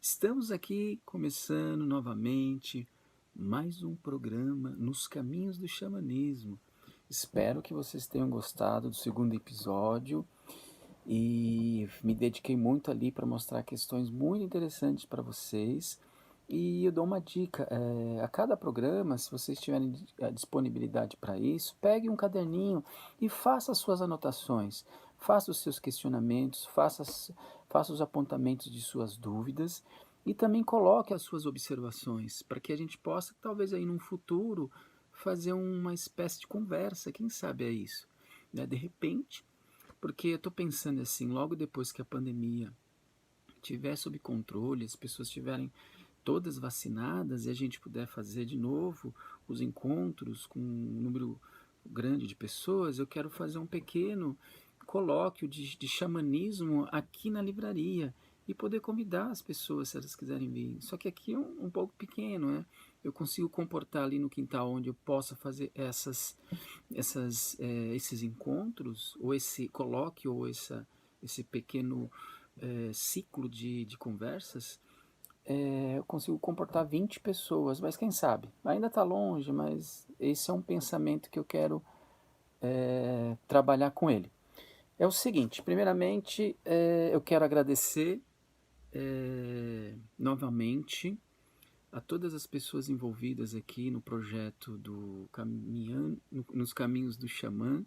Estamos aqui começando novamente mais um programa Nos Caminhos do Xamanismo. Espero que vocês tenham gostado do segundo episódio e me dediquei muito ali para mostrar questões muito interessantes para vocês. E eu dou uma dica, a cada programa, se vocês tiverem a disponibilidade para isso, pegue um caderninho e faça as suas anotações, faça os seus questionamentos, faça os apontamentos de suas dúvidas e também coloque as suas observações, para que a gente possa, talvez aí num futuro, fazer uma espécie de conversa, quem sabe é isso, né? De repente, porque eu estou pensando assim, logo depois que a pandemia estiver sob controle, as pessoas estiverem todas vacinadas e a gente puder fazer de novo os encontros com um número grande de pessoas, eu quero fazer um pequeno colóquio de xamanismo aqui na livraria e poder convidar as pessoas se elas quiserem vir. Só que aqui é um pouco pequeno, né? Eu consigo comportar ali no quintal onde eu possa fazer esses encontros, ou esse colóquio, ou esse pequeno ciclo de conversas, eu consigo comportar 20 pessoas, mas quem sabe? Ainda está longe, mas esse é um pensamento que eu quero trabalhar com ele. É o seguinte, primeiramente eu quero agradecer novamente a todas as pessoas envolvidas aqui no projeto do nos Caminhos do Xamã,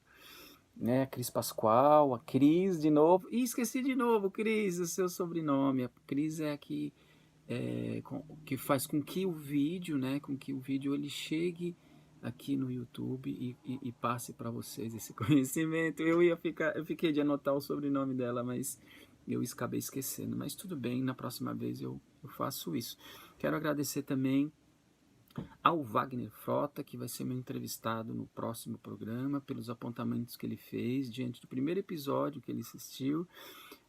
né? A Cris Pascoal, a Cris de novo, e esqueci de novo, Cris, o seu sobrenome. A Cris é a que faz com que o vídeo, né, com que o vídeo ele chegue aqui no YouTube e passe para vocês esse conhecimento. Eu fiquei de anotar o sobrenome dela, mas eu acabei esquecendo. Mas tudo bem, na próxima vez eu faço isso. Quero agradecer também ao Wagner Frota, que vai ser meu entrevistado no próximo programa, pelos apontamentos que ele fez diante do primeiro episódio que ele assistiu,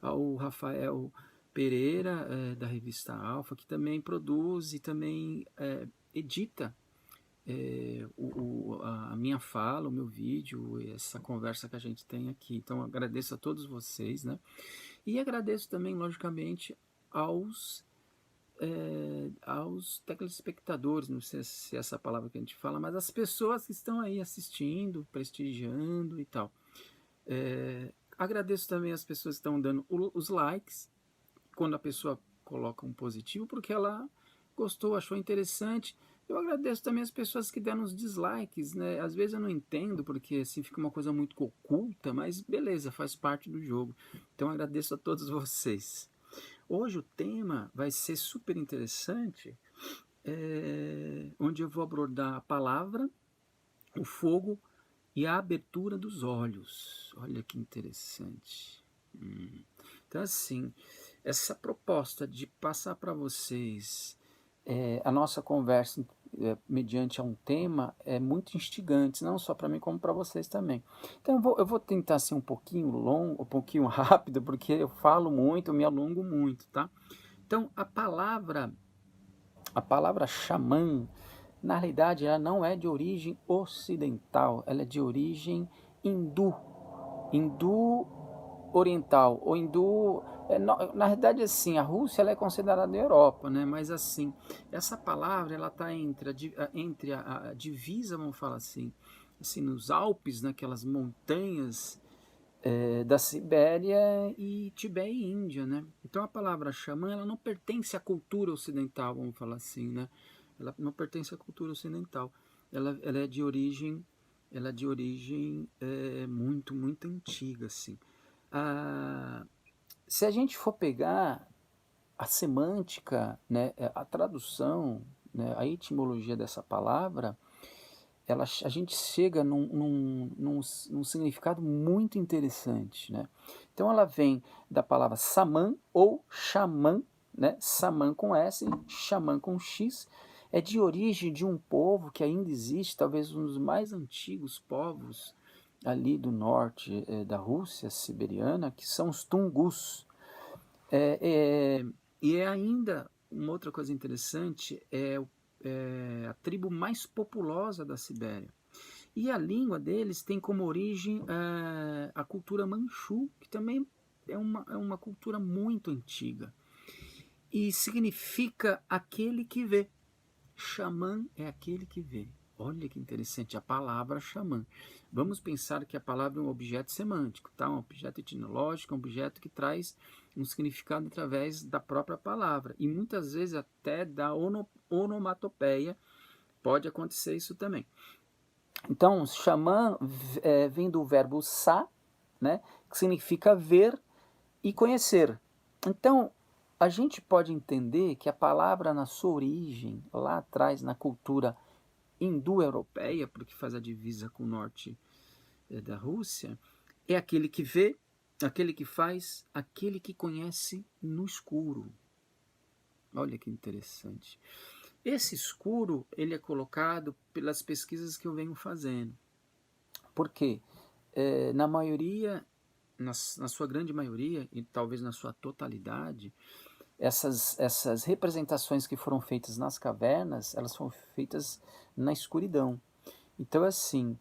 ao Rafael Pereira, da revista Alfa, que também produz e também edita a minha fala, o meu vídeo, essa conversa que a gente tem aqui. Então agradeço a todos vocês, né? E agradeço também, logicamente, aos telespectadores, não sei se é essa palavra que a gente fala, mas as pessoas que estão aí assistindo, prestigiando e tal. Agradeço também as pessoas que estão dando os likes, quando a pessoa coloca um positivo, porque ela gostou, achou interessante. Eu agradeço também as pessoas que deram os dislikes, né? Às vezes eu não entendo, porque assim fica uma coisa muito oculta, mas beleza, faz parte do jogo. Então agradeço a todos vocês. Hoje o tema vai ser super interessante, onde eu vou abordar a palavra, o fogo e a abertura dos olhos. Olha que interessante. Então, assim, essa proposta de passar para vocês a nossa conversa mediante a um tema é muito instigante, não só para mim, como para vocês também. Então, eu vou tentar ser um pouquinho longo, um pouquinho rápido, porque eu falo muito, eu me alongo muito, tá? Então, a palavra xamã, na realidade, ela não é de origem ocidental, ela é de origem hindu, hindu oriental, ou hindu. Na realidade, assim, a Rússia ela é considerada Europa, né? Mas assim, essa palavra ela está entre a divisa, vamos falar assim, nos Alpes, naquelas montanhas da Sibéria e Tibete e Índia, né? Então a palavra xamã ela não pertence à cultura ocidental, vamos falar assim, né? Ela não pertence à cultura ocidental. Ela é de origem muito muito antiga, assim. Ah, se a gente for pegar a semântica, né, a tradução, né, a etimologia dessa palavra, a gente chega num significado muito interessante, né? Então ela vem da palavra samã ou xamã, né? Samã com S, xamã com X, é de origem de um povo que ainda existe, talvez um dos mais antigos povos ali do norte da Rússia siberiana, que são os Tungus. E é ainda uma outra coisa interessante, a tribo mais populosa da Sibéria. E a língua deles tem como origem a cultura Manchu, que também é uma cultura muito antiga. e significa aquele que vê. Xamã é aquele que vê. Olha que interessante, a palavra xamã. Vamos pensar que a palavra é um objeto semântico, tá? Um objeto etimológico, um objeto que traz um significado através da própria palavra. E muitas vezes até da onomatopeia pode acontecer isso também. Então, xamã vem do verbo sa, né? Que significa ver e conhecer. Então, a gente pode entender que a palavra na sua origem, lá atrás na cultura indo-europeia, porque faz a divisa com o norte da Rússia, é aquele que vê, aquele que faz, aquele que conhece no escuro. Olha que interessante. Esse escuro, ele é colocado pelas pesquisas que eu venho fazendo. Por quê? Na maioria, na sua grande maioria, e talvez na sua totalidade, essas representações que foram feitas nas cavernas, elas foram feitas na escuridão. Então, assim,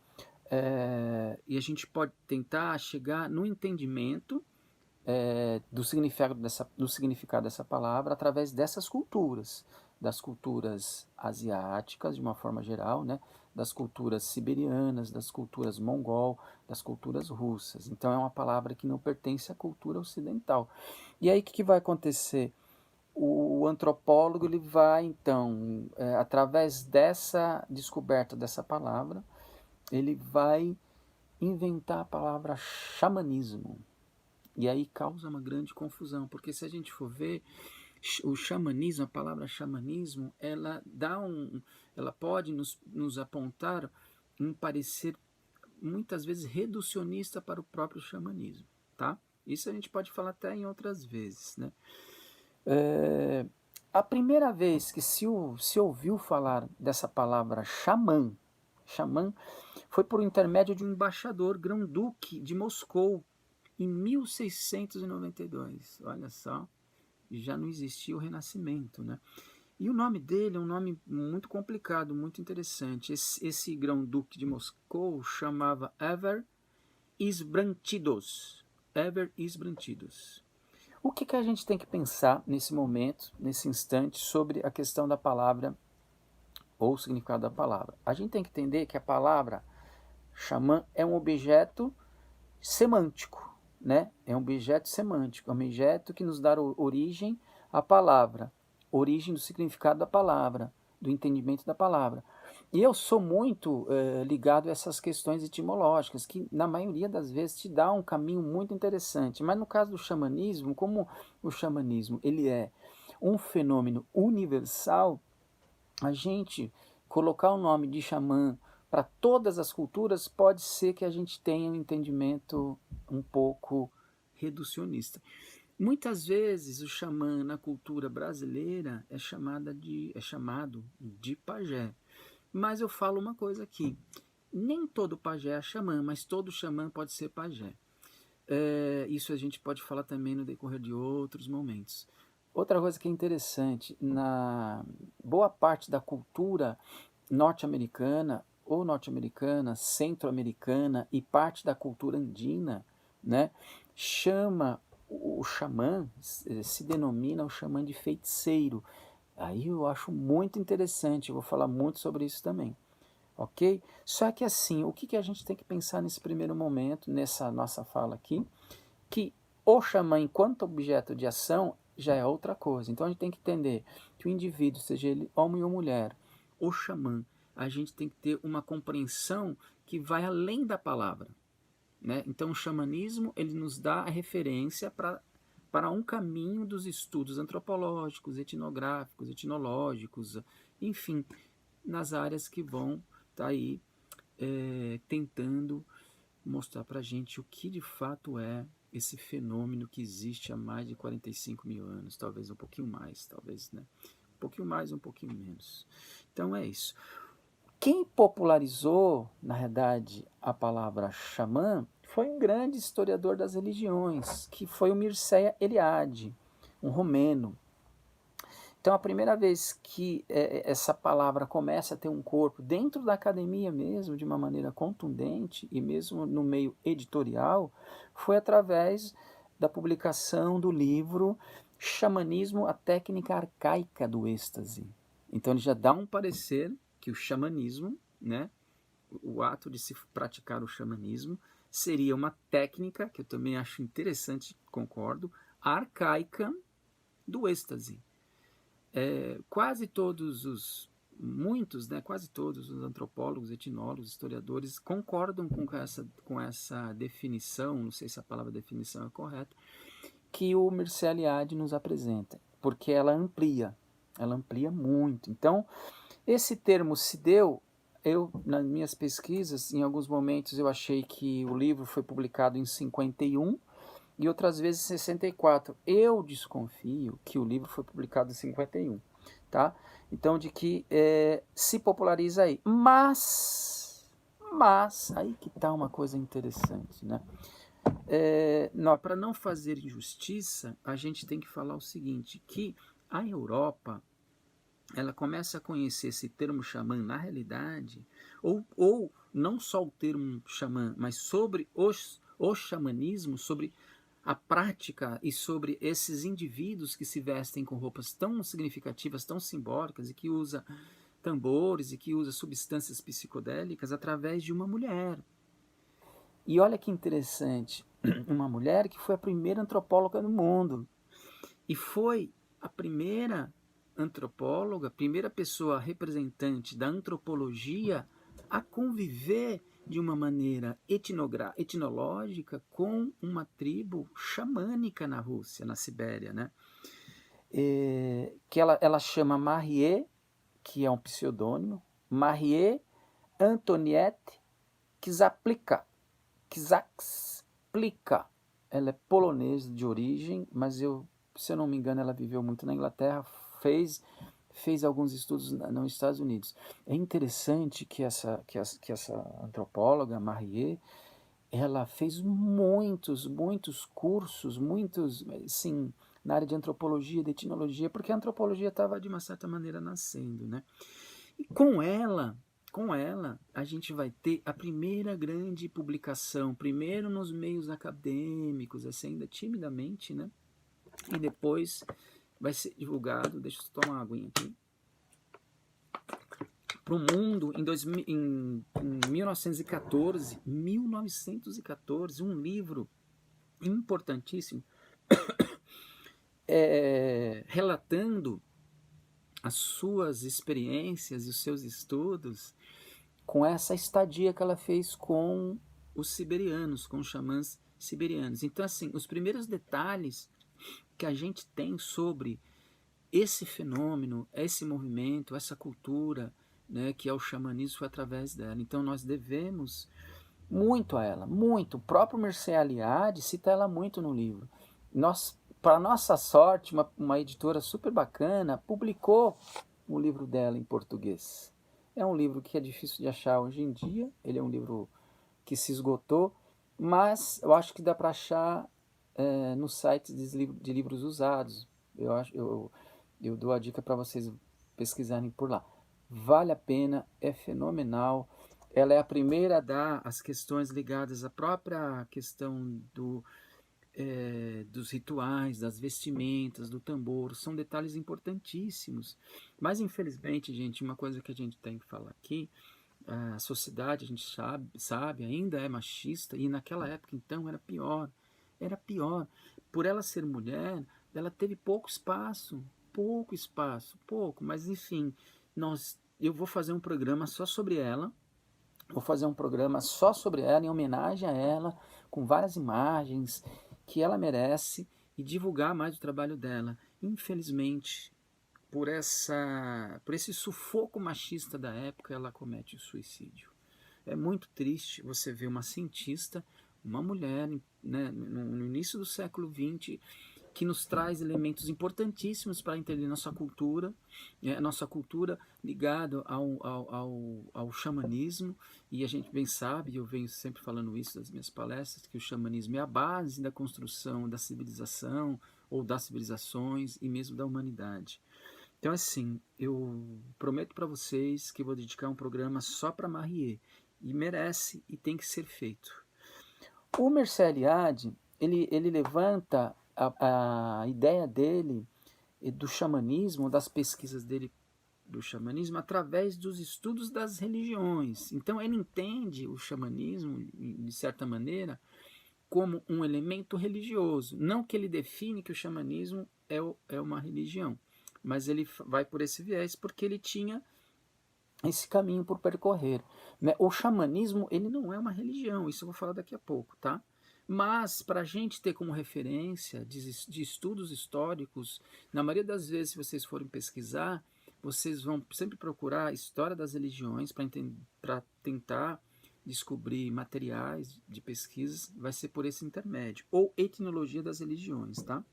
e a gente pode tentar chegar no entendimento do significado dessa palavra através dessas culturas, das culturas asiáticas, de uma forma geral, né? Das culturas siberianas, das culturas mongol, das culturas russas. Então, é uma palavra que não pertence à cultura ocidental. E aí, o que vai acontecer? O antropólogo ele vai, então, através dessa descoberta dessa palavra, ele vai inventar a palavra xamanismo. E aí causa uma grande confusão, porque se a gente for ver, o xamanismo, a palavra xamanismo, ela pode nos apontar um parecer muitas vezes reducionista para o próprio xamanismo, tá? Isso a gente pode falar até em outras vezes, né? A primeira vez que se ouviu falar dessa palavra xamã, foi por intermédio de um embaixador grão-duque de Moscou, em 1692. Olha só, já não existia o Renascimento, né? E o nome dele é um nome muito complicado, muito interessante. Esse grão-duque de Moscou chamava Ever Isbrantidos. Ever Isbrantidos. O que a gente tem que pensar nesse momento, nesse instante, sobre a questão da palavra ou o significado da palavra? A gente tem que entender que a palavra xamã é um objeto semântico, né? É um objeto semântico, é um objeto que nos dá origem à palavra, origem do significado da palavra, do entendimento da palavra. E eu sou muito ligado a essas questões etimológicas, que na maioria das vezes te dá um caminho muito interessante. Mas no caso do xamanismo, como o xamanismo ele é um fenômeno universal, a gente colocar o nome de xamã para todas as culturas pode ser que a gente tenha um entendimento um pouco reducionista. Muitas vezes o xamã na cultura brasileira é chamado de pajé. Mas eu falo uma coisa aqui, nem todo pajé é xamã, mas todo xamã pode ser pajé. Isso a gente pode falar também no decorrer de outros momentos. Outra coisa que é interessante, na boa parte da cultura norte-americana ou norte-americana, centro-americana e parte da cultura andina, né, chama o xamã, se denomina o xamã de feiticeiro. Aí eu acho muito interessante, eu vou falar muito sobre isso também, ok? Só que assim, o que a gente tem que pensar nesse primeiro momento, nessa nossa fala aqui, que o xamã enquanto objeto de ação já é outra coisa. Então a gente tem que entender que o indivíduo, seja ele homem ou mulher, o xamã, a gente tem que ter uma compreensão que vai além da palavra, né? Então o xamanismo ele nos dá a referência para um caminho dos estudos antropológicos, etnográficos, etnológicos, enfim, nas áreas que vão estar aí tentando mostrar para a gente o que de fato é esse fenômeno que existe há mais de 45 mil anos, talvez um pouquinho mais, talvez, né? Um pouquinho mais, um pouquinho menos. Então é isso. Quem popularizou, na verdade, a palavra xamã foi um grande historiador das religiões, que foi o Mircea Eliade, um romeno. Então, a primeira vez que essa palavra começa a ter um corpo dentro da academia mesmo, de uma maneira contundente, e mesmo no meio editorial, foi através da publicação do livro xamanismo, a técnica arcaica do êxtase. Então ele já dá um parecer que o xamanismo, né, o ato de se praticar o xamanismo, seria uma técnica, que eu também acho interessante, concordo, arcaica do êxtase. Quase todos os antropólogos, etnólogos, historiadores concordam com essa definição, não sei se a palavra definição é correta, que o Mircea Eliade nos apresenta, porque ela amplia muito. Então, esse termo se deu, nas minhas pesquisas, em alguns momentos eu achei que o livro foi publicado em 51 e outras vezes em 64. Eu desconfio que o livro foi publicado em 51, tá? Então, de que se populariza aí. Mas, aí que está uma coisa interessante, né? Para não fazer injustiça, a gente tem que falar o seguinte, que a Europa, ela começa a conhecer esse termo xamã na realidade, ou não só o termo xamã, mas sobre o xamanismo, sobre a prática e sobre esses indivíduos que se vestem com roupas tão significativas, tão simbólicas, e que usa tambores e que usa substâncias psicodélicas através de uma mulher. E olha que interessante, uma mulher que foi a primeira antropóloga do mundo. E foi a primeira antropóloga, a primeira pessoa representante da antropologia a conviver de uma maneira etnológica com uma tribo xamânica na Rússia, na Sibéria, né? Que ela chama Marie, que é um pseudônimo, Marie Antoniette Czaplicka. Ela é polonesa de origem, mas se eu não me engano, ela viveu muito na Inglaterra, fez alguns estudos nos Estados Unidos. É interessante que essa antropóloga, Marie, ela fez muitos cursos, sim, na área de antropologia, de etnologia, porque a antropologia estava, de uma certa maneira, nascendo, né? E com ela, a gente vai ter a primeira grande publicação, primeiro nos meios acadêmicos, assim, ainda timidamente, né? E depois vai ser divulgado, deixa eu tomar uma aguinha aqui, para o mundo em 1914, um livro importantíssimo, relatando as suas experiências e os seus estudos com essa estadia que ela fez com os siberianos, com os xamãs siberianos. Então, assim, os primeiros detalhes que a gente tem sobre esse fenômeno, esse movimento, essa cultura, né, que é o xamanismo, foi através dela. Então, nós devemos muito a ela, muito. O próprio Mircea Eliade cita ela muito no livro. Para nossa sorte, uma editora super bacana publicou o livro dela em português. É um livro que é difícil de achar hoje em dia, ele é um livro que se esgotou, mas eu acho que dá para achar no site de livros usados. Eu dou a dica para vocês pesquisarem por lá. Vale a pena, é fenomenal. Ela é a primeira a dar as questões ligadas à própria questão dos rituais, das vestimentas, do tambor. São detalhes importantíssimos. Mas, infelizmente, gente, uma coisa que a gente tem que falar aqui, a sociedade, a gente sabe, ainda é machista, e naquela época, então, era pior. Por ela ser mulher, ela teve pouco espaço, mas enfim, eu vou fazer um programa só sobre ela, em homenagem a ela, com várias imagens que ela merece, e divulgar mais o trabalho dela. Infelizmente, por esse sufoco machista da época, ela comete o suicídio. É muito triste você ver uma cientista, uma mulher, né, no início do século XX, que nos traz elementos importantíssimos para entender nossa cultura ligada ao xamanismo, e a gente bem sabe, eu venho sempre falando isso nas minhas palestras, que o xamanismo é a base da construção da civilização, ou das civilizações, e mesmo da humanidade. Então, assim, eu prometo para vocês que vou dedicar um programa só para Marie, e merece e tem que ser feito. O Mircea Eliade, ele levanta a ideia dele do xamanismo, das pesquisas dele do xamanismo, através dos estudos das religiões. Então ele entende o xamanismo, de certa maneira, como um elemento religioso. Não que ele define que o xamanismo é uma religião, mas ele vai por esse viés porque ele tinha esse caminho por percorrer, né? O xamanismo, ele não é uma religião, isso eu vou falar daqui a pouco, tá? Mas para a gente ter como referência de estudos históricos, na maioria das vezes, se vocês forem pesquisar, vocês vão sempre procurar a história das religiões para tentar descobrir materiais de pesquisas, vai ser por esse intermédio, ou etnologia das religiões, tá?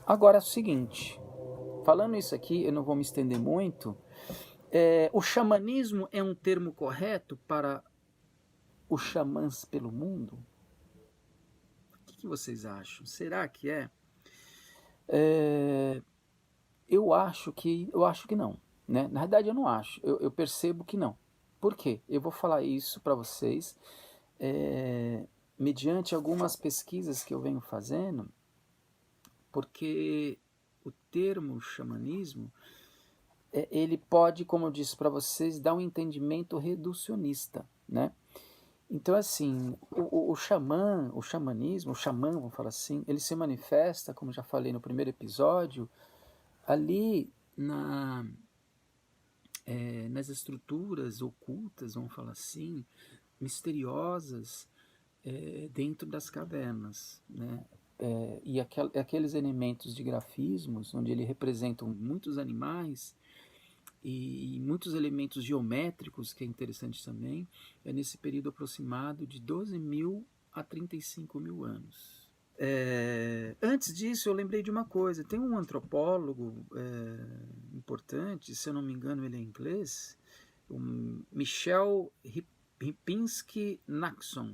Agora é o seguinte, falando isso aqui, eu não vou me estender muito, o xamanismo é um termo correto para os xamãs pelo mundo? O que vocês acham? Será que é? Eu acho que não, né? Na verdade eu não acho, eu percebo que não. Por quê? Eu vou falar isso para vocês mediante algumas pesquisas que eu venho fazendo, porque o termo xamanismo ele pode, como eu disse para vocês, dar um entendimento reducionista, né? Então, assim, o xamã, o xamanismo, o xamã, vamos falar assim, ele se manifesta, como já falei no primeiro episódio, ali nas estruturas ocultas, vamos falar assim, misteriosas, dentro das cavernas, né? E aqueles elementos de grafismos, onde ele representa muitos animais e muitos elementos geométricos, que é interessante também, é nesse período aproximado de 12.000 a 35.000 anos. Antes disso, eu lembrei de uma coisa. Tem um antropólogo importante, se eu não me engano ele é inglês, o Michel Ripinski-Naxon.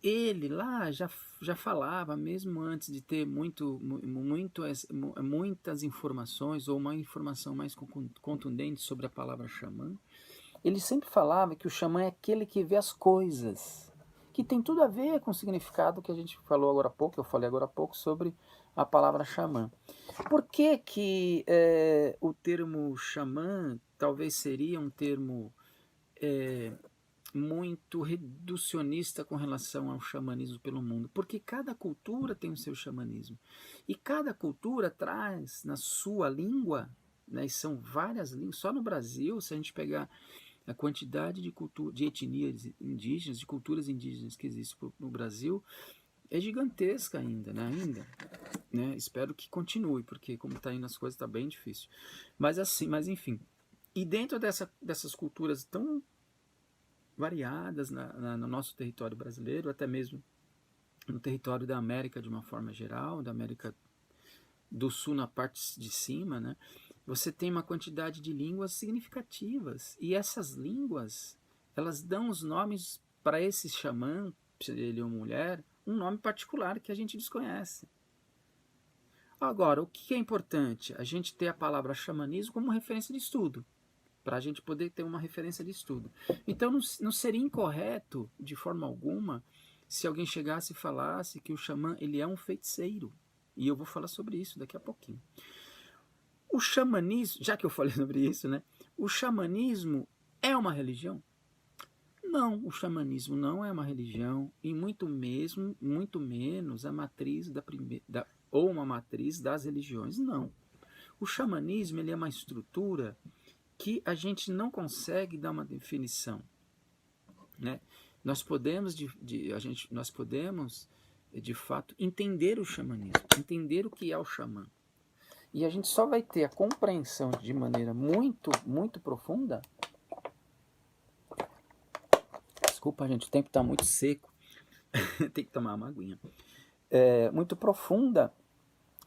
Ele lá já falava, mesmo antes de ter muitas informações, ou uma informação mais contundente sobre a palavra xamã, ele sempre falava que o xamã é aquele que vê as coisas, que tem tudo a ver com o significado que a gente falou agora há pouco, eu falei agora há pouco sobre a palavra xamã. Por que que o termo xamã talvez seria um termo muito reducionista com relação ao xamanismo pelo mundo? Porque cada cultura tem o seu xamanismo. E cada cultura traz na sua língua, né, e são várias línguas, só no Brasil, se a gente pegar a quantidade de etnias indígenas, de culturas indígenas que existem no Brasil, é gigantesca ainda, né? Espero que continue, porque como está indo as coisas, está bem difícil. Mas enfim. E dentro dessas culturas tão variadas no nosso território brasileiro, até mesmo no território da América de uma forma geral, da América do Sul na parte de cima, né? Você tem uma quantidade de línguas significativas, e essas línguas, elas dão os nomes para esse xamã, se ele é uma mulher, um nome particular que a gente desconhece. Agora, o que é importante? A gente ter a palavra xamanismo como referência de estudo, para a gente poder ter uma referência de estudo. Então não seria incorreto, de forma alguma, se alguém chegasse e falasse que o xamã ele é um feiticeiro. E eu vou falar sobre isso daqui a pouquinho. O xamanismo, já que eu falei sobre isso, né? O xamanismo é uma religião? Não, o xamanismo não é uma religião, e muito menos a matriz ou uma matriz das religiões, não. O xamanismo ele é uma estrutura que a gente não consegue dar uma definição, né? Nós podemos, de fato, entender o xamanismo, entender o que é o xamã. E a gente só vai ter a compreensão de maneira muito, muito profunda. Desculpa, gente, o tempo está muito seco. Tem que tomar uma aguinha. Muito profunda,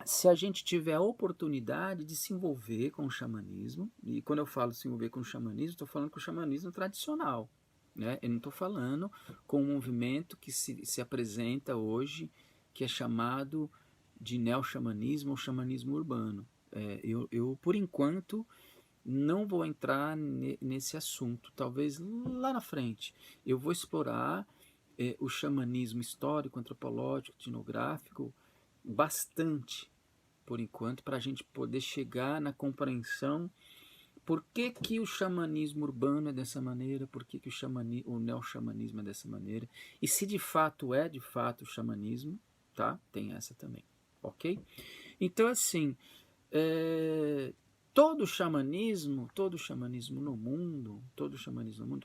se a gente tiver a oportunidade de se envolver com o xamanismo. E quando eu falo se envolver com o xamanismo, estou falando com o xamanismo tradicional, né? Eu não estou falando com um movimento que se apresenta hoje, que é chamado de neo-xamanismo ou xamanismo urbano. Eu, por enquanto, não vou entrar nesse assunto. Talvez lá na frente eu vou explorar o xamanismo histórico, antropológico, etnográfico, bastante, por enquanto, para a gente poder chegar na compreensão por que, que o xamanismo urbano é dessa maneira, por que, que o neo-xamanismo é dessa maneira, e se de fato é de fato o xamanismo, tá? Tem essa também, ok? Então, assim, todo xamanismo no mundo,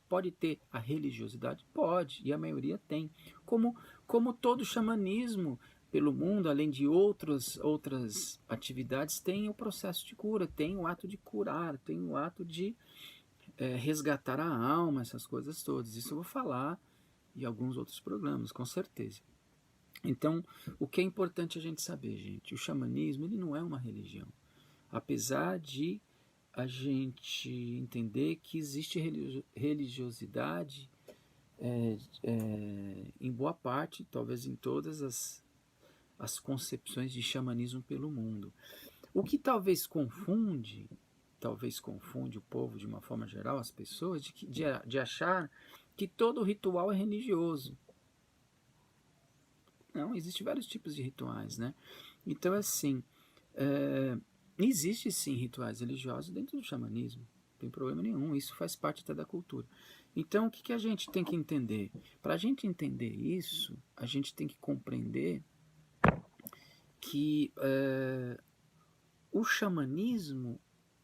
pode ter a religiosidade? Pode, e a maioria tem. Como todo xamanismo pelo mundo, além de outras atividades, tem o processo de cura, tem o ato de curar, tem o ato de resgatar a alma, essas coisas todas. Isso eu vou falar em alguns outros programas, com certeza. Então, o que é importante a gente saber, gente, o xamanismo ele não é uma religião. Apesar de a gente entender que existe religiosidade em boa parte, talvez em todas as concepções de xamanismo pelo mundo. O que talvez confunde o povo de uma forma geral, as pessoas, de achar que todo ritual é religioso. Não, existem vários tipos de rituais, né? Então, assim, existe sim rituais religiosos dentro do xamanismo, não tem problema nenhum, isso faz parte até da cultura. Então, o que a gente tem que entender? Para a gente entender isso, a gente tem que compreender que o xamanismo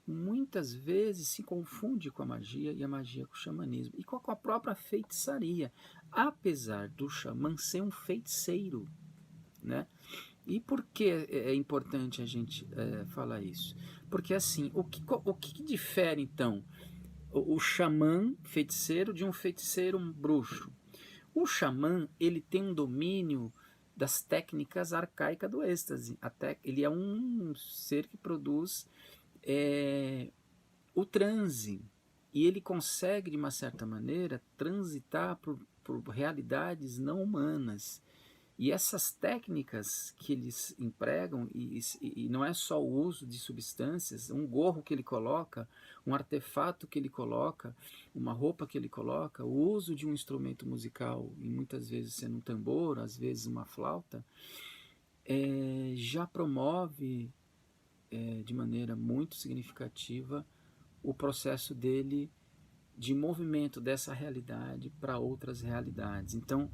muitas vezes se confunde com a magia e a magia com o xamanismo e com a própria feitiçaria, apesar do xamã ser um feiticeiro, né? E por que é importante a gente falar isso? Porque assim, o que difere então o xamã feiticeiro de um feiticeiro bruxo? O xamã, ele tem um domínio das técnicas arcaicas do êxtase. Ele é um ser que produz o transe. E ele consegue, de uma certa maneira, transitar por realidades não humanas. E essas técnicas que eles empregam, e não é só o uso de substâncias, um gorro que ele coloca, um artefato que ele coloca, uma roupa que ele coloca, o uso de um instrumento musical, e muitas vezes sendo um tambor, às vezes uma flauta, já promove de maneira muito significativa o processo dele de movimento dessa realidade para outras realidades. Então,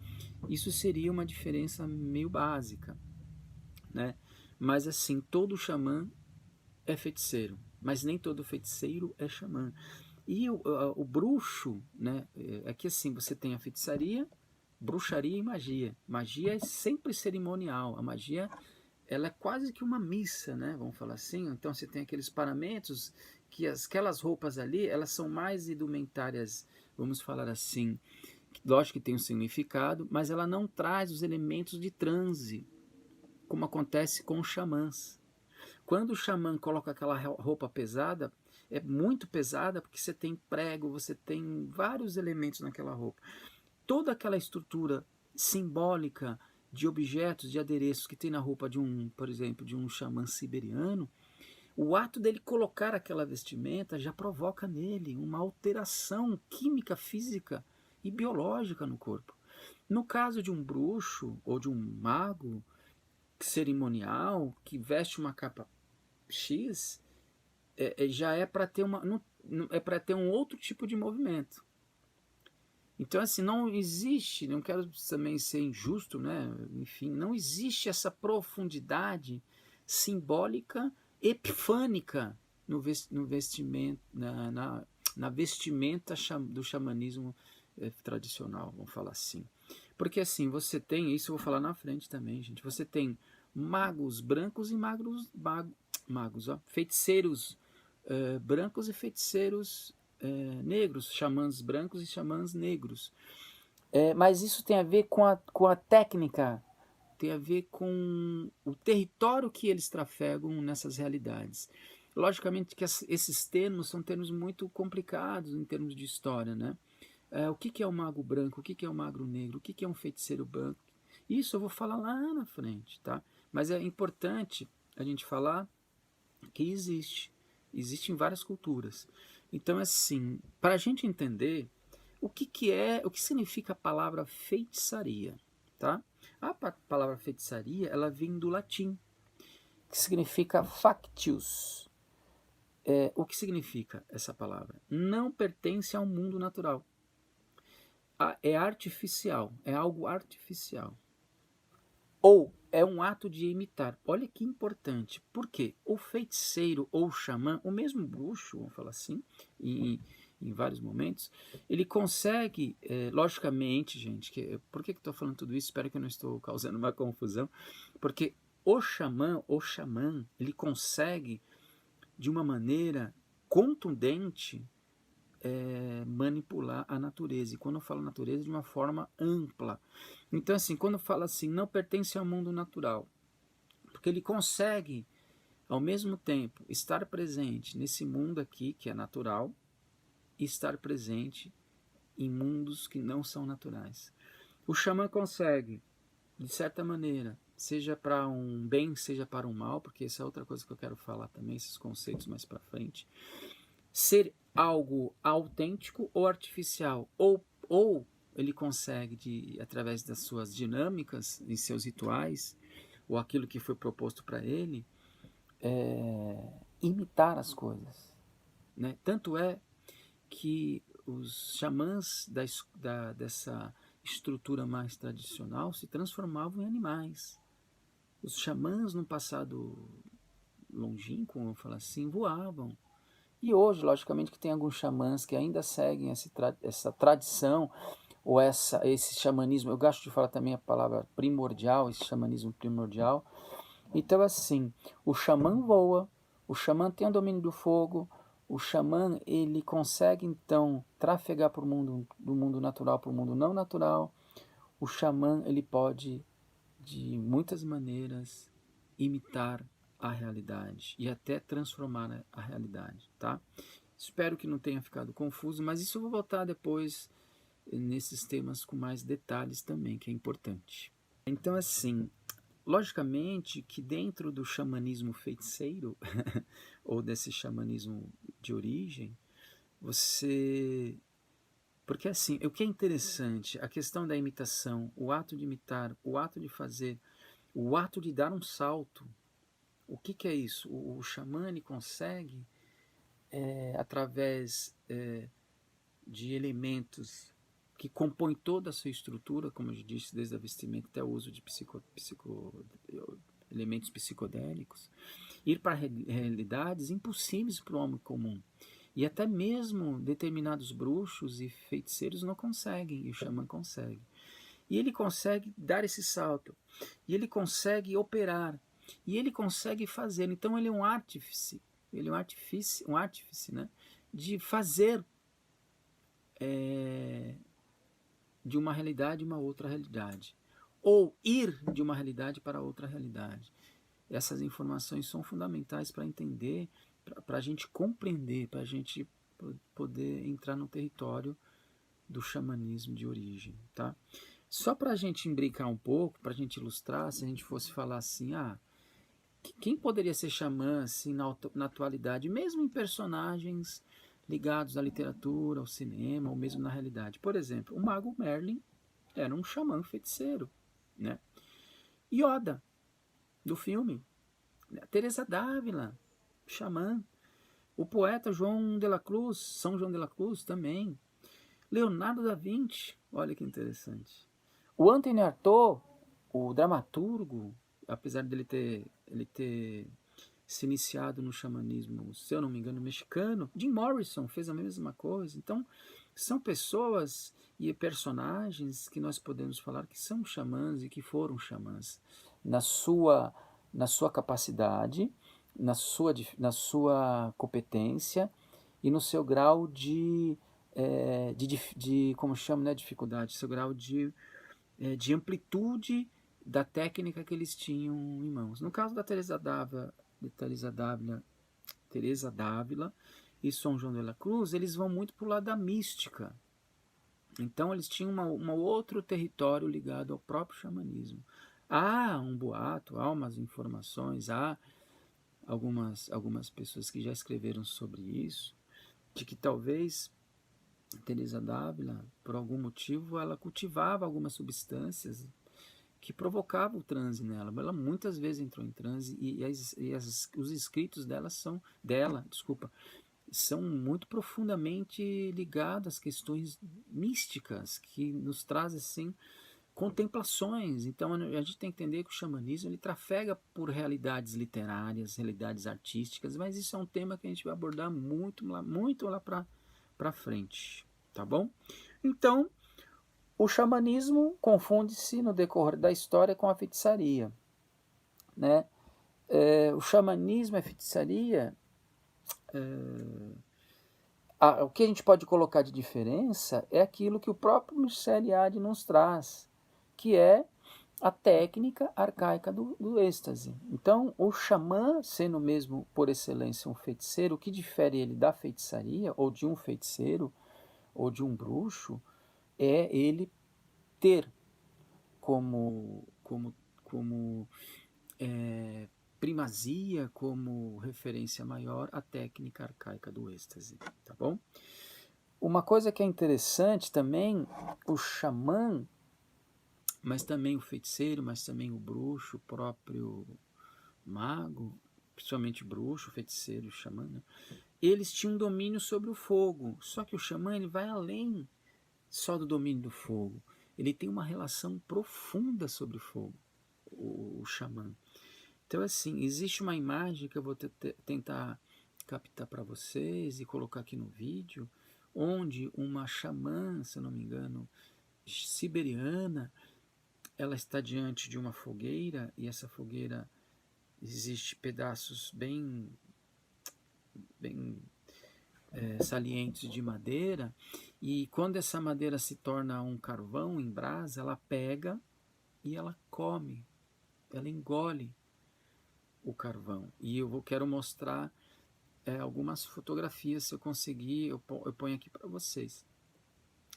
isso seria uma diferença meio básica, né? Mas assim, todo xamã é feiticeiro, mas nem todo feiticeiro é xamã. E o bruxo, né? É que assim, você tem a feitiçaria, bruxaria e magia. Magia é sempre cerimonial. A magia, ela é quase que uma missa, né? Vamos falar assim. Então você tem aqueles paramentos que aquelas roupas ali, elas são mais indumentárias, vamos falar assim. Lógico que tem um significado, mas ela não traz os elementos de transe, como acontece com os xamãs. Quando o xamã coloca aquela roupa pesada, é muito pesada porque você tem prego, você tem vários elementos naquela roupa. Toda aquela estrutura simbólica de objetos, de adereços que tem na roupa de por exemplo, de um xamã siberiano, o ato dele colocar aquela vestimenta já provoca nele uma alteração química, física e biológica no corpo. No caso de um bruxo ou de um mago cerimonial que veste uma capa X, já é para ter é para ter um outro tipo de movimento. Então, assim, não existe, não quero também ser injusto, né? Enfim, não existe essa profundidade simbólica, epifânica no vestimento, na vestimenta do xamanismo tradicional, vamos falar assim. Porque assim, você tem, isso eu vou falar na frente também, gente, você tem magos brancos e magos, feiticeiros brancos e feiticeiros negros, xamãs brancos e xamãs negros. Mas isso tem a ver com a técnica, tem a ver com o território que eles trafegam nessas realidades. Logicamente que esses termos são termos muito complicados em termos de história, né? O que é um mago branco, o que é um mago negro, o que é um feiticeiro branco. Isso eu vou falar lá na frente, tá? Mas é importante a gente falar que existe em várias culturas. Então, assim, para a gente entender, o que significa a palavra feitiçaria, tá? A palavra feitiçaria, ela vem do latim, que significa factius. O que significa essa palavra? Não pertence ao mundo natural. É artificial, é algo artificial. Ou é um ato de imitar. Olha que importante. Por quê? O feiticeiro ou o xamã, o mesmo bruxo, vamos falar assim, em vários momentos, ele consegue, logicamente, gente, por que eu estou falando tudo isso? Espero que eu não estou causando uma confusão. Porque o xamã, ele consegue, de uma maneira contundente, manipular a natureza. E quando eu falo natureza, de uma forma ampla. Então, assim, quando fala assim, não pertence ao mundo natural, porque ele consegue, ao mesmo tempo, estar presente nesse mundo aqui, que é natural, e estar presente em mundos que não são naturais. O xamã consegue, de certa maneira, seja para um bem, seja para um mal, porque essa é outra coisa que eu quero falar também, esses conceitos mais para frente, ser algo autêntico ou artificial, ou ele consegue, através das suas dinâmicas, em seus rituais, ou aquilo que foi proposto para ele, imitar as coisas. Né? Tanto é que os xamãs dessa estrutura mais tradicional se transformavam em animais. Os xamãs, no passado longínquo, vamos falar assim, voavam. E hoje, logicamente, que tem alguns xamãs que ainda seguem essa tradição, ou esse xamanismo, eu gosto de falar também a palavra primordial, esse xamanismo primordial. Então, assim, o xamã voa, o xamã tem o domínio do fogo, o xamã, ele consegue, então, trafegar do mundo natural para o mundo não natural. O xamã, ele pode, de muitas maneiras, imitar a realidade e até transformar a realidade, tá? Espero que não tenha ficado confuso, mas isso eu vou voltar depois nesses temas com mais detalhes também, que é importante. Então, assim, logicamente que dentro do xamanismo feiticeiro, ou desse xamanismo de origem, você... Porque assim, o que é interessante, a questão da imitação, o ato de imitar, o ato de fazer, o ato de dar um salto, o que é isso? O xamã consegue, através de elementos que compõem toda a sua estrutura, como eu disse, desde a vestimenta até o uso de elementos psicodélicos, ir para realidades impossíveis para o homem comum. E até mesmo determinados bruxos e feiticeiros não conseguem, e o xamã consegue. E ele consegue dar esse salto, e ele consegue operar, e ele consegue fazer. Então ele é um artífice, um artífice, né, de fazer de uma realidade uma outra realidade, ou ir de uma realidade para outra realidade. Essas informações são fundamentais para entender, para a gente compreender, para a gente poder entrar no território do xamanismo de origem, tá? Só para a gente brincar um pouco, para a gente ilustrar, se a gente fosse falar assim, quem poderia ser xamã assim, na atualidade, mesmo em personagens ligados à literatura, ao cinema, ou mesmo na realidade? Por exemplo, o mago Merlin era um xamã feiticeiro, né? Yoda, do filme, Teresa d'Ávila, xamã. O poeta João de la Cruz, São João de la Cruz também. Leonardo da Vinci, olha que interessante. O Anthony Artaud, o dramaturgo, apesar dele ter se iniciado no xamanismo, se eu não me engano, mexicano, Jim Morrison fez a mesma coisa. Então, são pessoas e personagens que nós podemos falar que são xamãs e que foram xamãs na sua capacidade, na sua competência e no seu grau como chama, né, dificuldade, seu grau de amplitude da técnica que eles tinham em mãos. No caso da Teresa d'Ávila e São João de la Cruz, eles vão muito para o lado da mística. Então eles tinham um outro território ligado ao próprio xamanismo. Há um boato, há umas informações, há algumas pessoas que já escreveram sobre isso, de que talvez Teresa d'Ávila, por algum motivo, ela cultivava algumas substâncias que provocavam o transe nela. Ela muitas vezes entrou em transe os escritos são muito profundamente ligados às questões místicas que nos trazem assim contemplações. Então a gente tem que entender que o xamanismo ele trafega por realidades literárias, realidades artísticas, mas isso é um tema que a gente vai abordar muito lá para frente, tá bom? Então o xamanismo confunde-se no decorrer da história com a feitiçaria, né? O xamanismo e a feitiçaria, o que a gente pode colocar de diferença é aquilo que o próprio Michel Eliade nos traz, que é a técnica arcaica do êxtase. Então, o xamã, sendo mesmo por excelência um feiticeiro, o que difere ele da feitiçaria, ou de um feiticeiro, ou de um bruxo, é ele ter como primazia, como referência maior, a técnica arcaica do êxtase, tá bom? Uma coisa que é interessante também, o xamã, mas também o feiticeiro, mas também o bruxo, o próprio mago, principalmente o bruxo, o feiticeiro, o xamã, né? Eles tinham domínio sobre o fogo, só que o xamã ele vai além só do domínio do fogo. Ele tem uma relação profunda sobre o fogo, o xamã. Então, assim, existe uma imagem que eu vou tentar captar para vocês e colocar aqui no vídeo, onde uma xamã, se eu não me engano, siberiana, ela está diante de uma fogueira e essa fogueira existe pedaços bem salientes de madeira, e quando essa madeira se torna um carvão em brasa, ela pega e ela come, ela engole o carvão. E eu quero mostrar algumas fotografias, se eu conseguir, eu ponho aqui para vocês.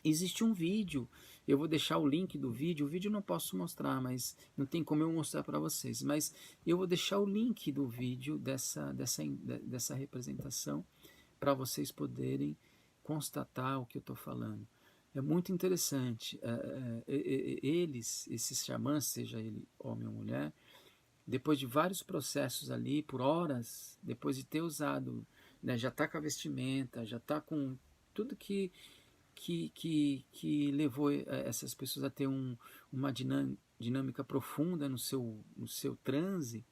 Existe um vídeo, eu vou deixar o link do vídeo, o vídeo eu não posso mostrar, mas não tem como eu mostrar para vocês, mas eu vou deixar o link do vídeo dessa representação para vocês poderem constatar o que eu estou falando. É muito interessante. Esses xamãs, seja ele homem ou mulher, depois de vários processos ali, por horas, depois de ter usado, né, já está com a vestimenta, já está com tudo que levou essas pessoas a ter uma dinâmica profunda no seu transe,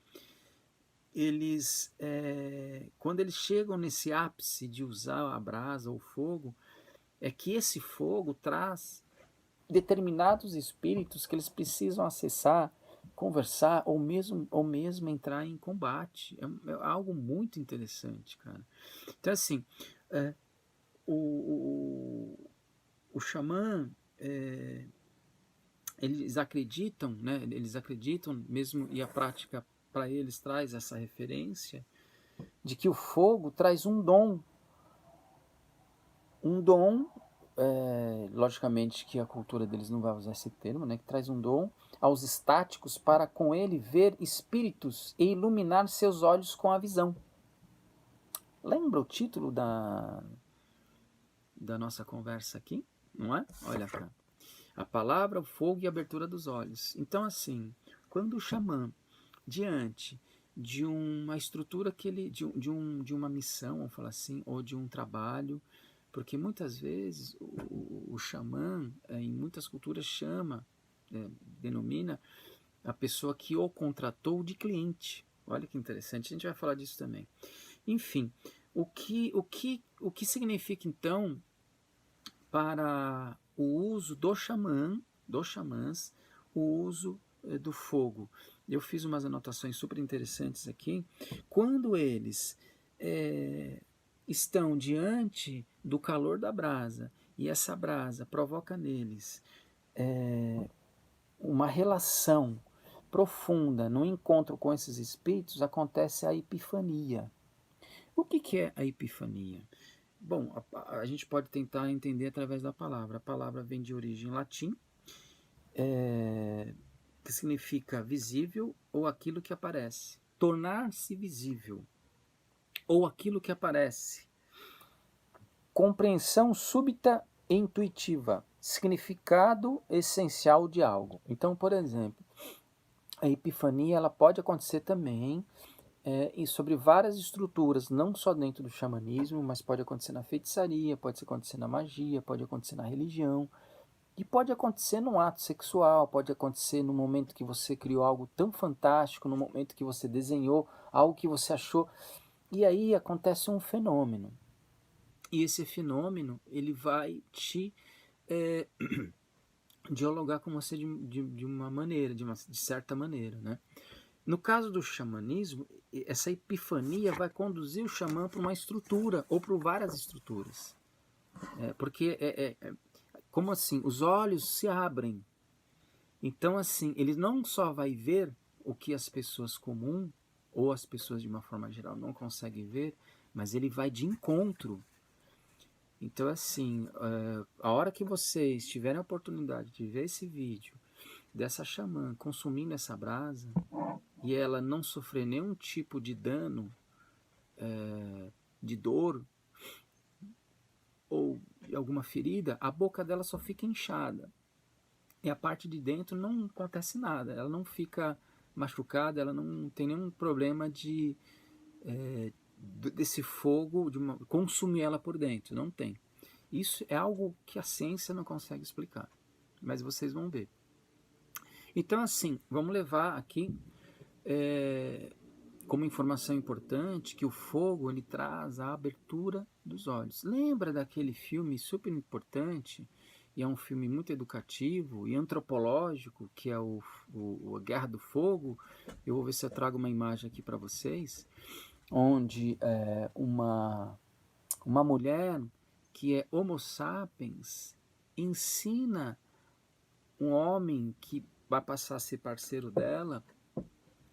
eles, quando eles chegam nesse ápice de usar a brasa ou o fogo, é que esse fogo traz determinados espíritos que eles precisam acessar, conversar ou mesmo entrar em combate. É algo muito interessante, cara. Então, assim, o xamã, eles acreditam, né? Eles acreditam mesmo, e a prática para eles traz essa referência de que o fogo traz um dom, logicamente que a cultura deles não vai usar esse termo, né? Que traz um dom aos estáticos para com ele ver espíritos e iluminar seus olhos com a visão. Lembra o título da nossa conversa aqui? Não é? Olha cá. A palavra, o fogo e a abertura dos olhos. Então, assim, quando o xamã, diante de uma estrutura que ele, de uma missão, vamos falar assim, ou de um trabalho, porque muitas vezes o xamã, em muitas culturas, denomina a pessoa que o contratou de cliente. Olha que interessante, a gente vai falar disso também. Enfim, o que significa então para o uso dos xamãs, o uso do fogo? Eu fiz umas anotações super interessantes aqui. Quando eles estão diante do calor da brasa e essa brasa provoca neles uma relação profunda no encontro com esses espíritos, acontece a epifania. O que é a epifania? Bom, a gente pode tentar entender através da palavra. A palavra vem de origem latim, que significa visível ou aquilo que aparece. Tornar-se visível ou aquilo que aparece. Compreensão súbita intuitiva, significado essencial de algo. Então, por exemplo, a epifania ela pode acontecer também e sobre várias estruturas, não só dentro do xamanismo, mas pode acontecer na feitiçaria, pode acontecer na magia, pode acontecer na religião, e pode acontecer num ato sexual, pode acontecer no momento que você criou algo tão fantástico, no momento que você desenhou algo que você achou, e aí acontece um fenômeno. E esse fenômeno, ele vai te dialogar com você de uma maneira, de certa maneira, né? No caso do xamanismo, essa epifania vai conduzir o xamã para uma estrutura ou para várias estruturas. Porque, como assim? Os olhos se abrem. Então, assim, ele não só vai ver o que as pessoas comuns ou as pessoas de uma forma geral não conseguem ver, mas ele vai de encontro. Então, assim, a hora que vocês tiverem a oportunidade de ver esse vídeo dessa xamã consumindo essa brasa e ela não sofrer nenhum tipo de dano, de dor ou alguma ferida, a boca dela só fica inchada. E a parte de dentro não acontece nada, ela não fica machucada, ela não tem nenhum problema desse fogo, consumir ela por dentro, não tem. Isso é algo que a ciência não consegue explicar, mas vocês vão ver. Então, assim, vamos levar aqui como informação importante que o fogo ele traz a abertura dos olhos. Lembra daquele filme super importante, e é um filme muito educativo e antropológico, que é a Guerra do Fogo? Eu vou ver se eu trago uma imagem aqui para vocês, onde uma mulher que é Homo sapiens ensina um homem que vai passar a ser parceiro dela,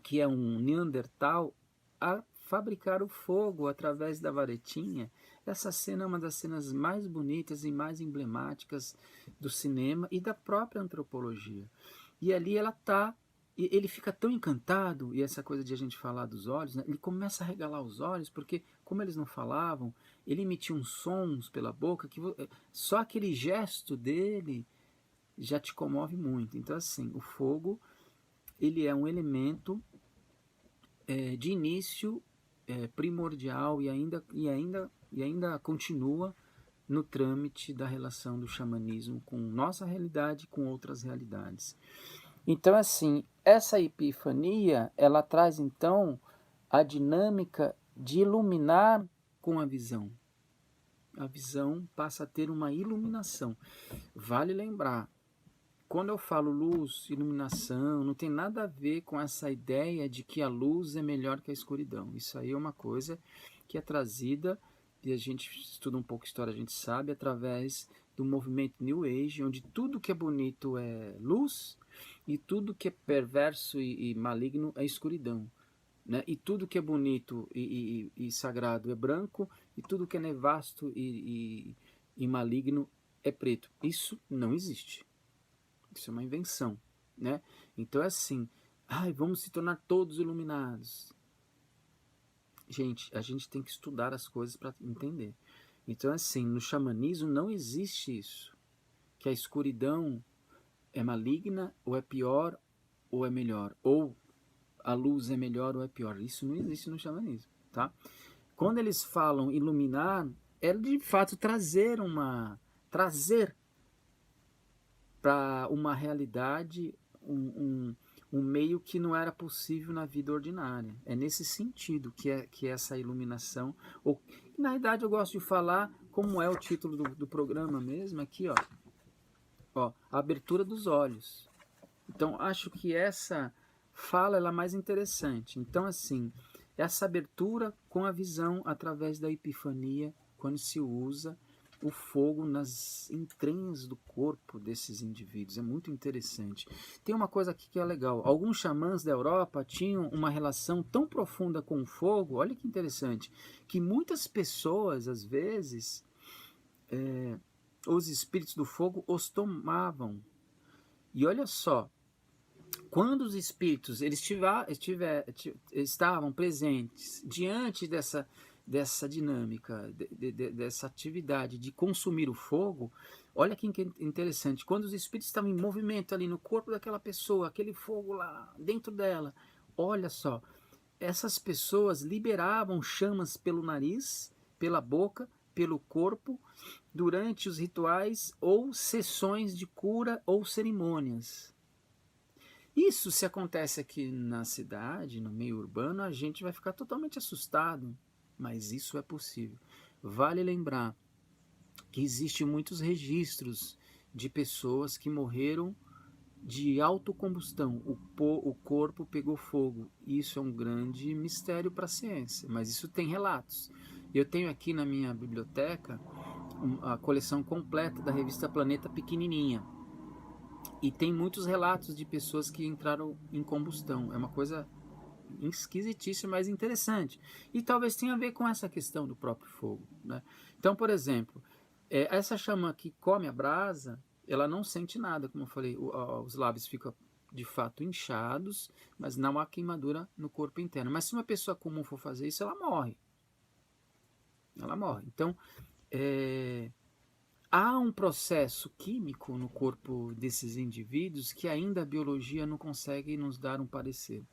que é um Neandertal, a fabricar o fogo através da varetinha. Essa cena é uma das cenas mais bonitas e mais emblemáticas do cinema e da própria antropologia. E ali ela tá, e ele fica tão encantado, e essa coisa de a gente falar dos olhos, né? Ele começa a regalar os olhos, porque como eles não falavam, ele emitia uns sons pela boca, que só aquele gesto dele já te comove muito. Então, assim, o fogo, ele é um elemento de início primordial e ainda continua no trâmite da relação do xamanismo com nossa realidade e com outras realidades. Então, assim, essa epifania, ela traz, então, a dinâmica de iluminar com a visão. A visão passa a ter uma iluminação. Vale lembrar, quando eu falo luz, iluminação, não tem nada a ver com essa ideia de que a luz é melhor que a escuridão. Isso aí é uma coisa que é trazida, e a gente estuda um pouco história, a gente sabe, através do movimento New Age, onde tudo que é bonito é luz e tudo que é perverso e maligno é escuridão. Né? E tudo que é bonito e sagrado é branco, e tudo que é nevasto e maligno é preto. Isso não existe. Isso é uma invenção, né? Então é assim, vamos se tornar todos iluminados. Gente, a gente tem que estudar as coisas para entender. Então assim, no xamanismo não existe isso, que a escuridão é maligna, ou é pior, ou é melhor, ou a luz é melhor ou é pior. Isso não existe no xamanismo, tá? Quando eles falam iluminar, é de fato trazer para uma realidade, um meio que não era possível na vida ordinária. É nesse sentido que é essa iluminação. Na verdade, eu gosto de falar, como é o título do programa mesmo, aqui, ó, a abertura dos olhos. Então, acho que essa fala ela é mais interessante. Então, assim, essa abertura com a visão através da epifania, quando se usa o fogo nas entranhas do corpo desses indivíduos. É muito interessante. Tem uma coisa aqui que é legal. Alguns xamãs da Europa tinham uma relação tão profunda com o fogo, olha que interessante, que muitas pessoas, às vezes, os espíritos do fogo os tomavam. E olha só, quando os espíritos estavam presentes diante dessa dinâmica, dessa atividade de consumir o fogo, olha que interessante, quando os espíritos estavam em movimento ali no corpo daquela pessoa, aquele fogo lá dentro dela, olha só, essas pessoas liberavam chamas pelo nariz, pela boca, pelo corpo, durante os rituais ou sessões de cura ou cerimônias. Isso, se acontece aqui na cidade, no meio urbano, a gente vai ficar totalmente assustado, mas isso é possível. Vale lembrar que existem muitos registros de pessoas que morreram de autocombustão, o corpo pegou fogo. Isso é um grande mistério para a ciência, mas isso tem relatos. Eu tenho aqui na minha biblioteca a coleção completa da revista Planeta pequenininha, e tem muitos relatos de pessoas que entraram em combustão. É uma coisa esquisitíssima, mas interessante. E talvez tenha a ver com essa questão do próprio fogo, né? Então, por exemplo, essa chama que come a brasa, ela não sente nada, como eu falei, os lábios ficam de fato inchados, mas não há queimadura no corpo interno. Mas se uma pessoa comum for fazer isso, ela morre. Ela morre. Então, há um processo químico no corpo desses indivíduos que ainda a biologia não consegue nos dar um parecer.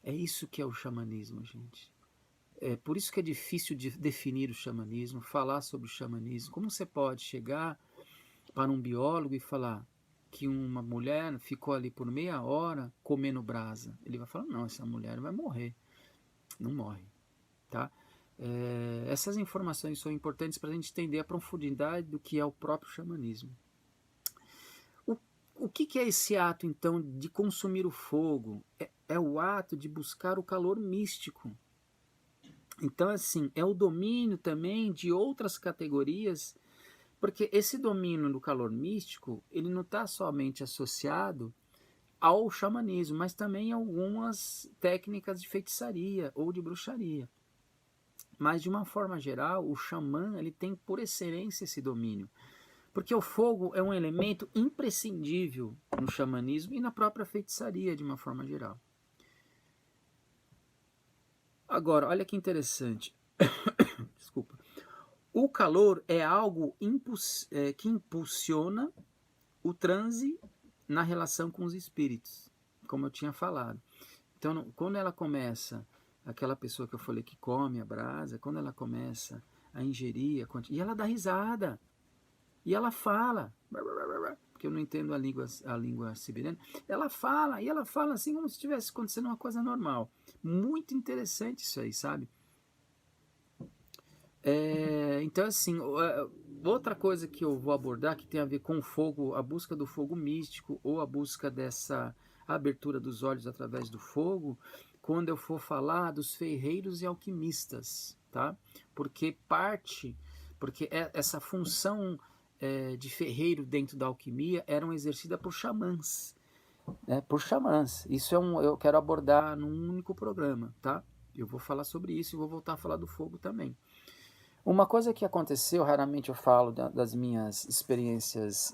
É isso que é o xamanismo, gente. É por isso que é difícil de definir o xamanismo, falar sobre o xamanismo. Como você pode chegar para um biólogo e falar que uma mulher ficou ali por meia hora comendo brasa? Ele vai falar, não, essa mulher vai morrer. Não morre, tá? Essas informações são importantes para a gente entender a profundidade do que é o próprio xamanismo. O que é esse ato, então, de consumir o fogo? É o ato de buscar o calor místico. Então, assim, é o domínio também de outras categorias, porque esse domínio do calor místico, ele não está somente associado ao xamanismo, mas também a algumas técnicas de feitiçaria ou de bruxaria. Mas, de uma forma geral, o xamã ele tem por excelência esse domínio. Porque o fogo é um elemento imprescindível no xamanismo e na própria feitiçaria, de uma forma geral. Agora, olha que interessante. Desculpa. O calor é algo que impulsiona o transe na relação com os espíritos, como eu tinha falado. Então, quando ela começa, aquela pessoa que eu falei que come a brasa, quando ela começa a ingerir, e ela dá risada, e ela fala, porque eu não entendo a língua siberiana, ela fala assim como se estivesse acontecendo uma coisa normal. Muito interessante isso aí, sabe? Então, assim, outra coisa que eu vou abordar que tem a ver com o fogo, a busca do fogo místico ou a busca dessa abertura dos olhos através do fogo, quando eu for falar dos ferreiros e alquimistas, tá? Porque essa função de ferreiro dentro da alquimia era exercida por xamãs, né? Por xamãs. Isso eu quero abordar num único programa, tá? Eu vou falar sobre isso e vou voltar a falar do fogo também. Uma coisa que aconteceu, raramente eu falo das minhas experiências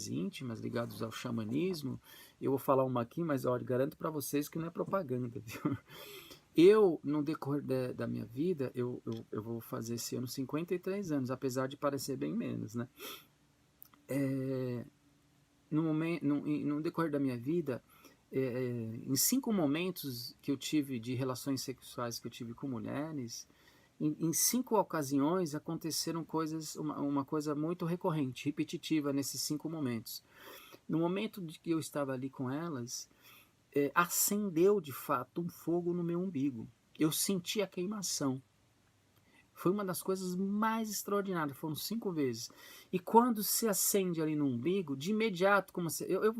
íntimas ligadas ao xamanismo. Eu vou falar uma aqui, mas olha, garanto para vocês que não é propaganda, viu? Eu, no decorrer da minha vida, eu vou fazer esse ano 53 anos, apesar de parecer bem menos, né? No decorrer da minha vida, em 5 momentos que eu tive de relações sexuais que eu tive com mulheres, em 5 ocasiões aconteceram uma coisa muito recorrente, repetitiva nesses 5 momentos. No momento de que eu estava ali com elas, acendeu de fato um fogo no meu umbigo. Eu senti a queimação. Foi uma das coisas mais extraordinárias, foram 5 vezes. E quando se acende ali no umbigo, de imediato, como se, eu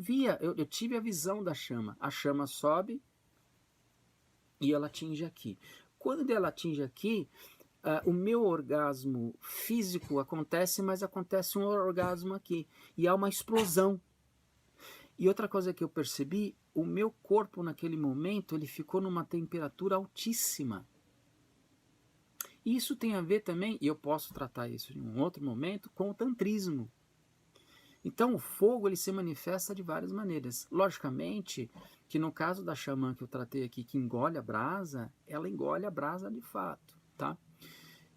tive a visão da chama. A chama sobe e ela atinge aqui. Quando ela atinge aqui, o meu orgasmo físico acontece, mas acontece um orgasmo aqui. E há uma explosão. E outra coisa que eu percebi, o meu corpo naquele momento, ele ficou numa temperatura altíssima. Isso tem a ver também, e eu posso tratar isso em um outro momento, com o tantrismo. Então o fogo ele se manifesta de várias maneiras. Logicamente que no caso da xamã que eu tratei aqui, que engole a brasa, ela engole a brasa de fato, tá?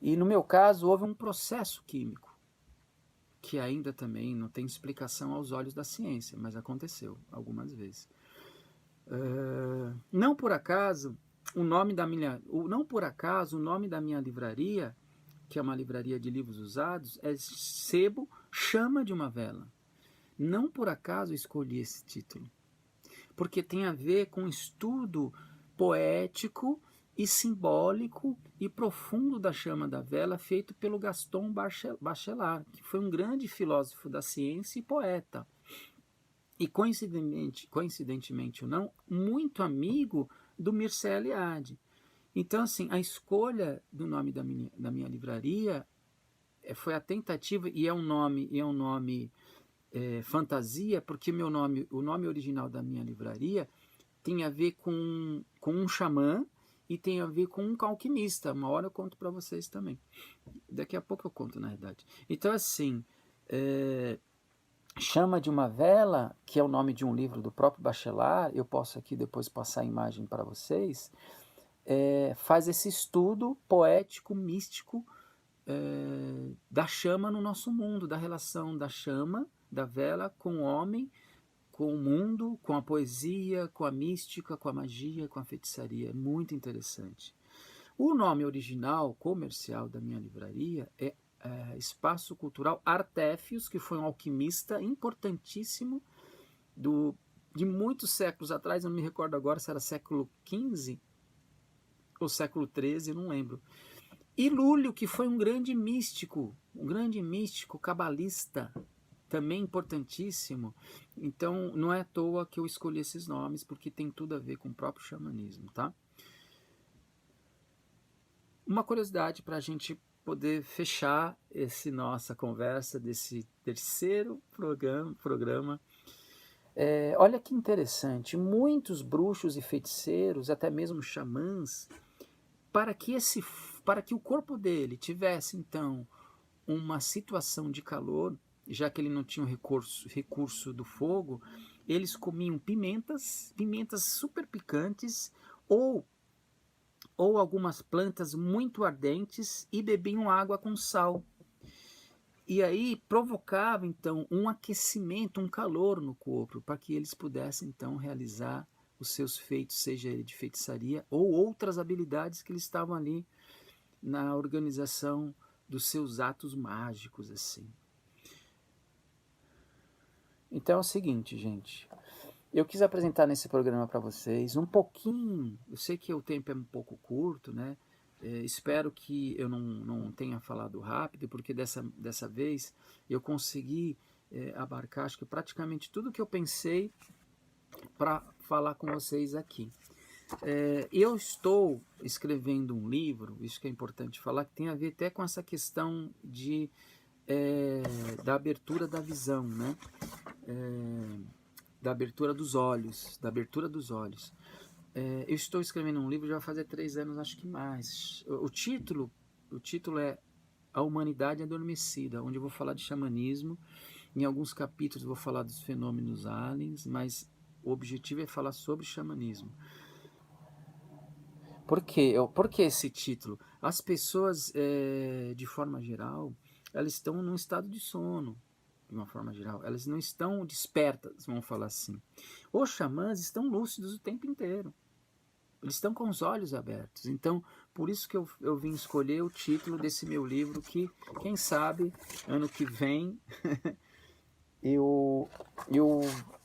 E no meu caso houve um processo químico, que ainda também não tem explicação aos olhos da ciência, mas aconteceu algumas vezes. Não por acaso o nome da minha livraria, que é uma livraria de livros usados, é Sebo Chama de uma Vela. Não por acaso escolhi esse título, porque tem a ver com estudo poético e simbólico e profundo da chama da vela, feito pelo Gaston Bachelard, que foi um grande filósofo da ciência e poeta. E coincidentemente ou não, muito amigo do Mircea Eliade. Então, assim, a escolha do nome da minha livraria foi a tentativa, e é um nome fantasia, porque o nome original da minha livraria tem a ver com um xamã e tem a ver com um alquimista. Uma hora eu conto para vocês também. Daqui a pouco eu conto, na verdade. Então, assim, Chama de uma Vela, que é o nome de um livro do próprio Bachelard, eu posso aqui depois passar a imagem para vocês, faz esse estudo poético, místico, da chama no nosso mundo, da relação da chama, da vela, com o homem, com o mundo, com a poesia, com a mística, com a magia, com a feitiçaria. É muito interessante. O nome original, comercial da minha livraria é Espaço Cultural Artéfios, que foi um alquimista importantíssimo de muitos séculos atrás, eu não me recordo agora se era século XV ou século XIII, não lembro. E Lúlio, que foi um grande místico cabalista, também importantíssimo. Então, não é à toa que eu escolhi esses nomes, porque tem tudo a ver com o próprio xamanismo, tá? Uma curiosidade para a gente poder fechar nossa conversa desse terceiro programa. Olha que interessante, muitos bruxos e feiticeiros, até mesmo xamãs, para que o corpo dele tivesse, então, uma situação de calor, já que ele não tinha o recurso do fogo, eles comiam pimentas super picantes, ou algumas plantas muito ardentes, e bebiam água com sal. E aí provocava, então, um aquecimento, um calor no corpo, para que eles pudessem, então, realizar os seus feitos, seja ele de feitiçaria ou outras habilidades que eles estavam ali na organização dos seus atos mágicos, assim. Então é o seguinte, gente. Eu quis apresentar nesse programa para vocês um pouquinho. Eu sei que o tempo é um pouco curto, né? Espero que eu não tenha falado rápido, porque dessa vez eu consegui abarcar, acho que praticamente tudo que eu pensei para falar com vocês aqui. Eu estou escrevendo um livro, isso que é importante falar, que tem a ver até com essa questão da abertura da visão, né? Da abertura dos olhos, eu estou escrevendo um livro já vai fazer 3 anos, acho que mais. O título é A Humanidade Adormecida, onde eu vou falar de xamanismo. Em alguns capítulos eu vou falar dos fenômenos aliens, mas o objetivo é falar sobre xamanismo. Por que esse título? As pessoas, de forma geral, elas estão num estado de sono, de uma forma geral. Elas não estão despertas, vamos falar assim. Os xamãs estão lúcidos o tempo inteiro. Eles estão com os olhos abertos. Então, por isso que eu vim escolher o título desse meu livro, que, quem sabe, ano que vem, eu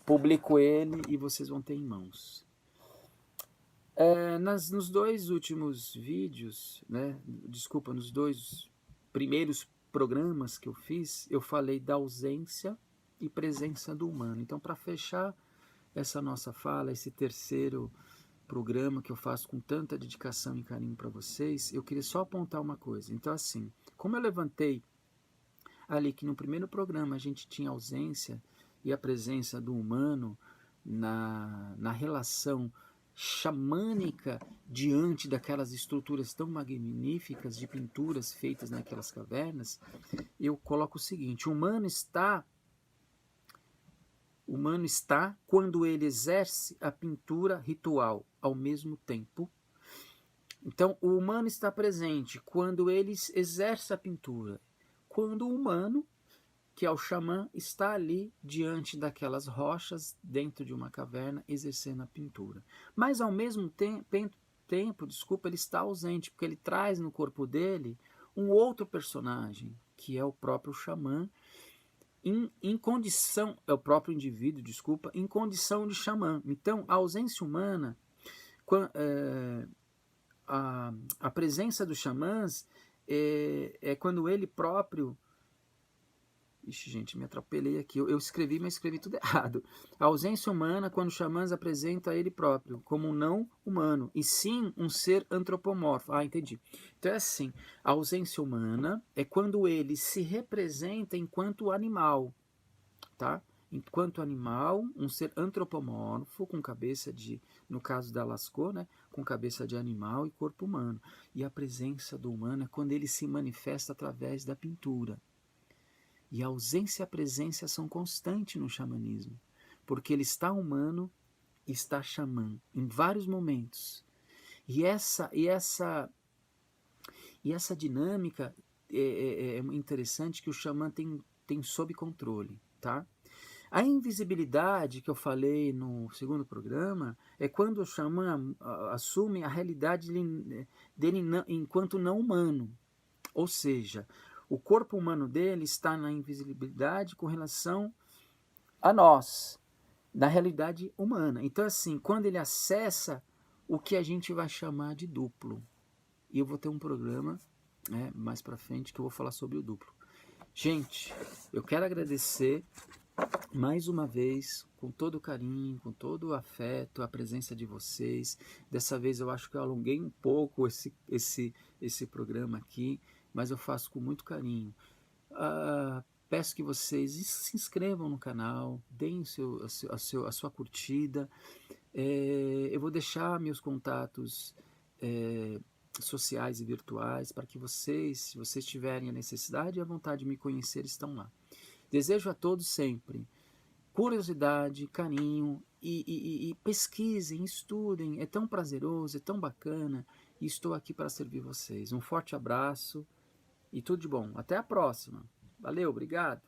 publico ele e vocês vão ter em mãos. Nos 2 últimos vídeos, né, nos 2 primeiros programas que eu fiz, eu falei da ausência e presença do humano. Então, para fechar essa nossa fala, esse terceiro programa que eu faço com tanta dedicação e carinho para vocês, eu queria só apontar uma coisa. Então, assim, como eu levantei ali que no primeiro programa a gente tinha a ausência e a presença do humano na relação xamânica diante daquelas estruturas tão magníficas de pinturas feitas naquelas cavernas, eu coloco o seguinte: o humano está O humano está quando ele exerce a pintura ritual ao mesmo tempo. Então, o humano está presente quando ele exerce a pintura. Quando o humano, que é o xamã, está ali diante daquelas rochas, dentro de uma caverna, exercendo a pintura. Mas, ao mesmo tempo, desculpa, ele está ausente, porque ele traz no corpo dele um outro personagem, que é o próprio xamã, em condição, é o próprio indivíduo, desculpa, em condição de xamã. Então, a ausência humana, a presença dos xamãs é quando ele próprio... Ixi, gente, me atropelei aqui. Eu escrevi, mas escrevi tudo errado. A ausência humana, quando os xamãs apresentam a ele próprio como um não humano, e sim um ser antropomorfo. Ah, entendi. Então é assim, a ausência humana é quando ele se representa enquanto animal, tá? Enquanto animal, um ser antropomorfo, com cabeça de, no caso da Lascaux, né, com cabeça de animal e corpo humano. E a presença do humano é quando ele se manifesta através da pintura. E a ausência e a presença são constantes no xamanismo, porque ele está humano e está xamã em vários momentos. E essa dinâmica é interessante, que o xamã tem sob controle, tá? A invisibilidade que eu falei no segundo programa é quando o xamã assume a realidade dele enquanto não humano. Ou seja, o corpo humano dele está na invisibilidade com relação a nós, na realidade humana. Então, assim, quando ele acessa o que a gente vai chamar de duplo. E eu vou ter um programa, né, mais pra frente, que eu vou falar sobre o duplo. Gente, eu quero agradecer mais uma vez, com todo o carinho, com todo o afeto, a presença de vocês. Dessa vez eu acho que eu alonguei um pouco esse programa aqui, mas eu faço com muito carinho. Peço que vocês se inscrevam no canal, deem a sua curtida. Eu vou deixar meus contatos sociais e virtuais para que vocês, se vocês tiverem a necessidade e a vontade de me conhecer, estão lá. Desejo a todos sempre curiosidade, carinho e pesquisem, estudem. É tão prazeroso, é tão bacana e estou aqui para servir vocês. Um forte abraço e tudo de bom. Até a próxima. Valeu, obrigado.